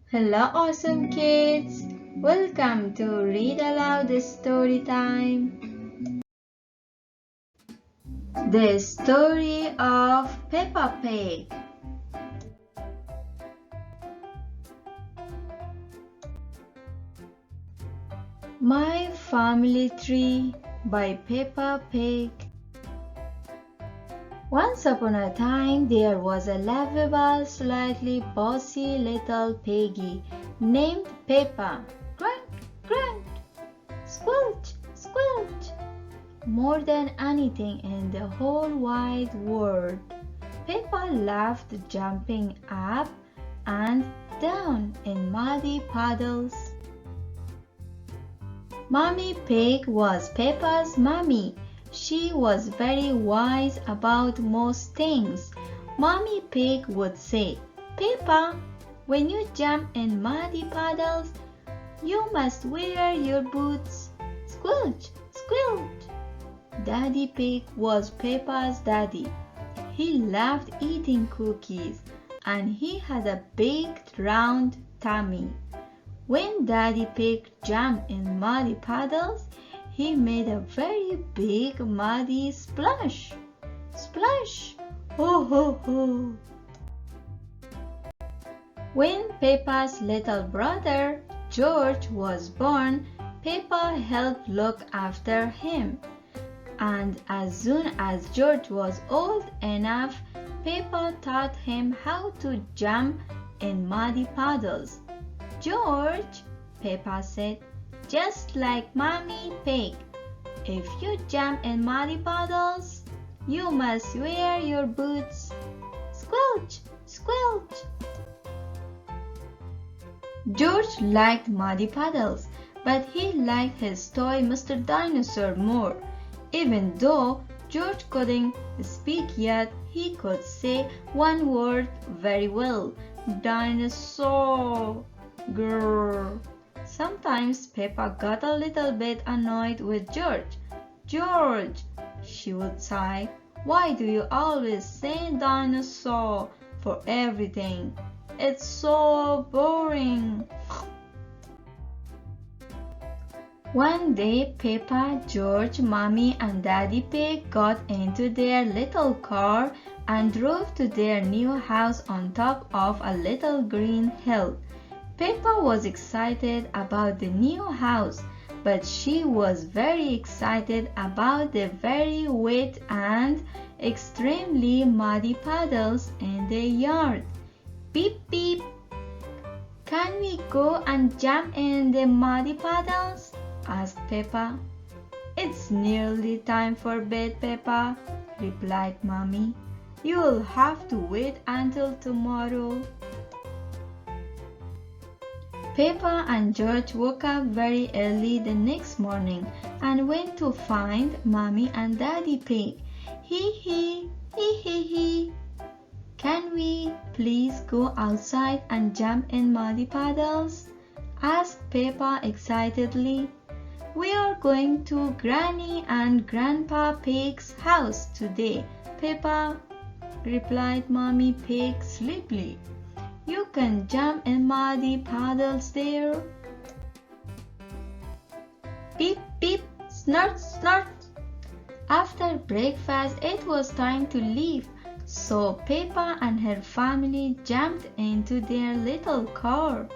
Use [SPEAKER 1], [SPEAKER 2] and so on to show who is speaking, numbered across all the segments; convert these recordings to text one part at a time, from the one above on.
[SPEAKER 1] Hello, awesome kids! Welcome to Read Aloud Story Time. The Story of Peppa Pig. My Family Tree by Peppa Pig. Once upon a time, there was a lovable, slightly bossy little piggy named Peppa. Grunt, grunt, squelch, squelch. More than anything in the whole wide world, Peppa loved jumping up and down in muddy puddles. Mommy Pig was Peppa's mommy. She was very wise about most things. Mommy Pig would say, "Peppa, when you jump in muddy puddles, you must wear your boots. Squelch, squelch." Daddy Pig was Peppa's daddy. He loved eating cookies and he had a big round tummy. When Daddy Pig jumped in muddy puddles, he made a very big muddy splash. Splash! Ho ho ho! When Peppa's little brother George was born, Peppa helped look after him. And as soon as George was old enough, Peppa taught him how to jump in muddy puddles. "George," Peppa said, "just like Mommy Pig, if you jump in muddy puddles, you must wear your boots. Squelch, squelch." George liked muddy puddles, but he liked his toy Mr. Dinosaur more. Even though George couldn't speak yet, he could say one word very well: dinosaur. Grrr. Sometimes Peppa got a little bit annoyed with George. "George," she would sigh, "why do you always say dinosaur for everything? It's so boring." One day, Peppa, George, Mommy, and Daddy Pig got into their little car and drove to their new house on top of a little green hill. Peppa was excited about the new house, but she was very excited about the very wet and extremely muddy puddles in the yard. "Beep, beep. Can we go and jump in the muddy puddles?" asked Peppa. "It's nearly time for bed, Peppa," replied Mommy. "You'll have to wait until tomorrow." Peppa and George woke up very early the next morning and went to find Mommy and Daddy Pig. "Hee hee, hee hee hee. Can we please go outside and jump in muddy puddles?" asked Peppa excitedly. "We are going to Granny and Grandpa Pig's house today, Peppa," replied Mommy Pig sleepily. "You can jump in muddy puddles there." Beep, beep, snort, snort. After breakfast, it was time to leave, so Peppa and her family jumped into their little car.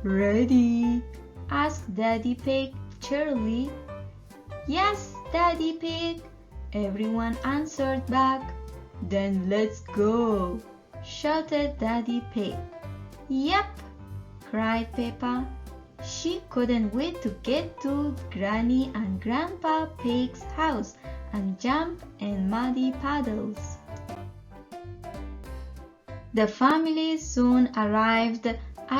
[SPEAKER 1] "Ready?" asked Daddy Pig cheerily. "Yes, Daddy Pig," everyone answered back. "Then let's go," shouted Daddy Pig. "Yep," cried Peppa. She couldn't wait to get to Granny and Grandpa Pig's house and jump in muddy puddles. The family soon arrived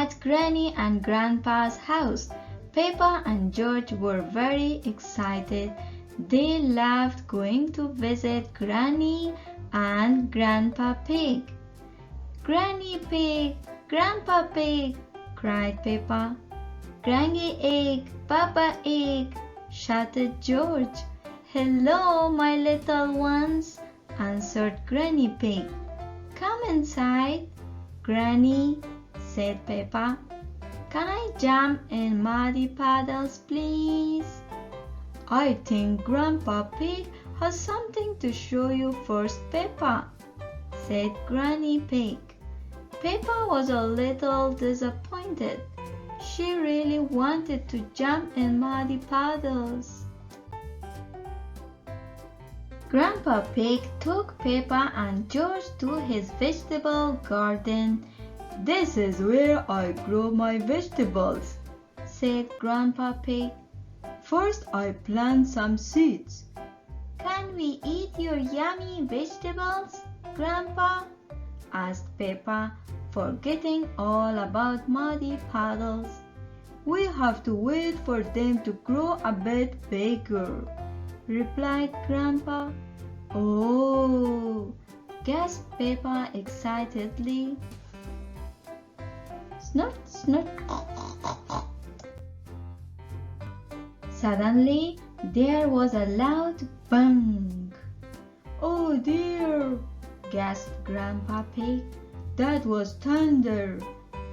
[SPEAKER 1] at Granny and Grandpa's house. Peppa and George were very excited. They loved going to visit Granny and Grandpa Pig. "Granny Pig, Grandpa Pig," cried Peppa. "Granny Egg, Papa Egg," shouted George. "Hello, my little ones," answered Granny Pig. "Come inside, Granny," said Peppa. Can I jump in muddy puddles, please? I think Grandpa Pig has something to show you first, Peppa, said Granny Pig. Peppa was a little disappointed. She really wanted to jump in muddy puddles. Grandpa Pig took Peppa and George to his vegetable garden. "This is where I grow my vegetables," said Grandpa Pig. "First I plant some seeds." "Can we eat your yummy vegetables, Grandpa?" asked Peppa, forgetting all about muddy puddles. "We have to wait for them to grow a bit bigger," replied Grandpa. "Oh!" gasped Peppa excitedly. Snort, snort. Suddenly, there was a loud bang. "Oh dear!" gasped Grandpa Pig. "That was thunder.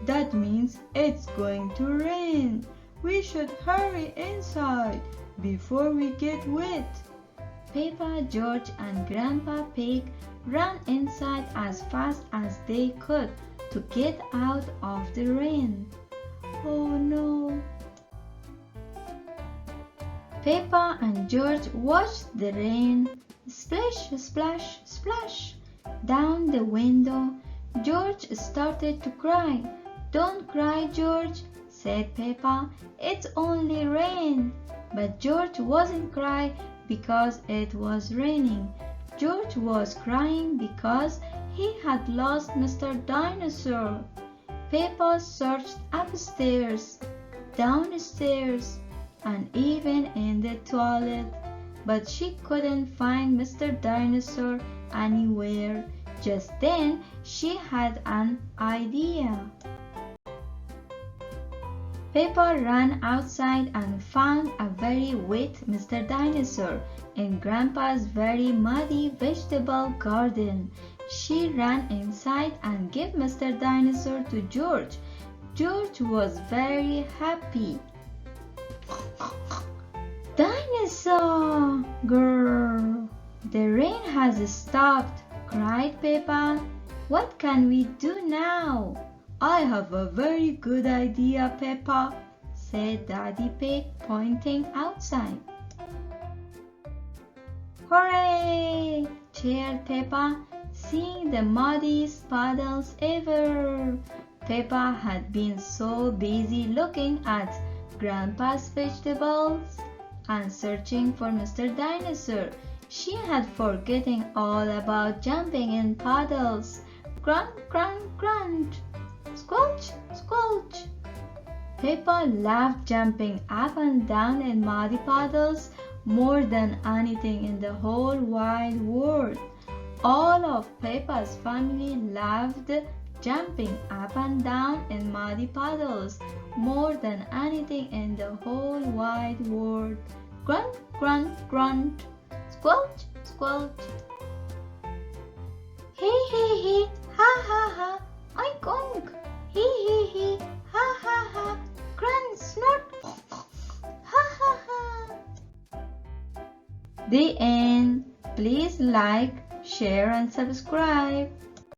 [SPEAKER 1] That means it's going to rain. We should hurry inside before we get wet." Peppa, George, and Grandpa Pig ran inside as fast as they could to get out of the rain. "Oh no!" Peppa and George watched the rain splash, splash, splash down the window. George started to cry. "Don't cry, George," said Peppa. "It's only rain." But George wasn't crying because it was raining. George was crying because he had lost Mr. Dinosaur. Peppa searched upstairs, downstairs, and even in the toilet, but she couldn't find Mr. Dinosaur anywhere. Just then, she had an idea. Peppa ran outside and found a very wet Mr. Dinosaur in Grandpa's very muddy vegetable garden. She ran inside and gave Mr. Dinosaur to George. George was very happy. "Dinosaur! Grrr! The rain has stopped," cried Peppa. "What can we do now?" "I have a very good idea, Peppa," said Daddy Pig, pointing outside. "Hooray!" cheered Peppa, seeing the muddiest puddles ever. Peppa had been so busy looking at Grandpa's vegetables and searching for Mr. Dinosaur, she had forgotten all about jumping in puddles. Grunt, grunt, grunt! Squelch, squelch! Peppa loved jumping up and down in muddy puddles more than anything in the whole wide world. All of Peppa's family loved jumping up and down in muddy puddles more than anything in the whole wide world. Grunt, grunt, grunt! Squelch, squelch! Hee hee hee! Ha ha ha! Oink oink! Hee hee hee! Ha ha ha! Grunt, snort! Ha ha ha! The end. Please like, share and subscribe.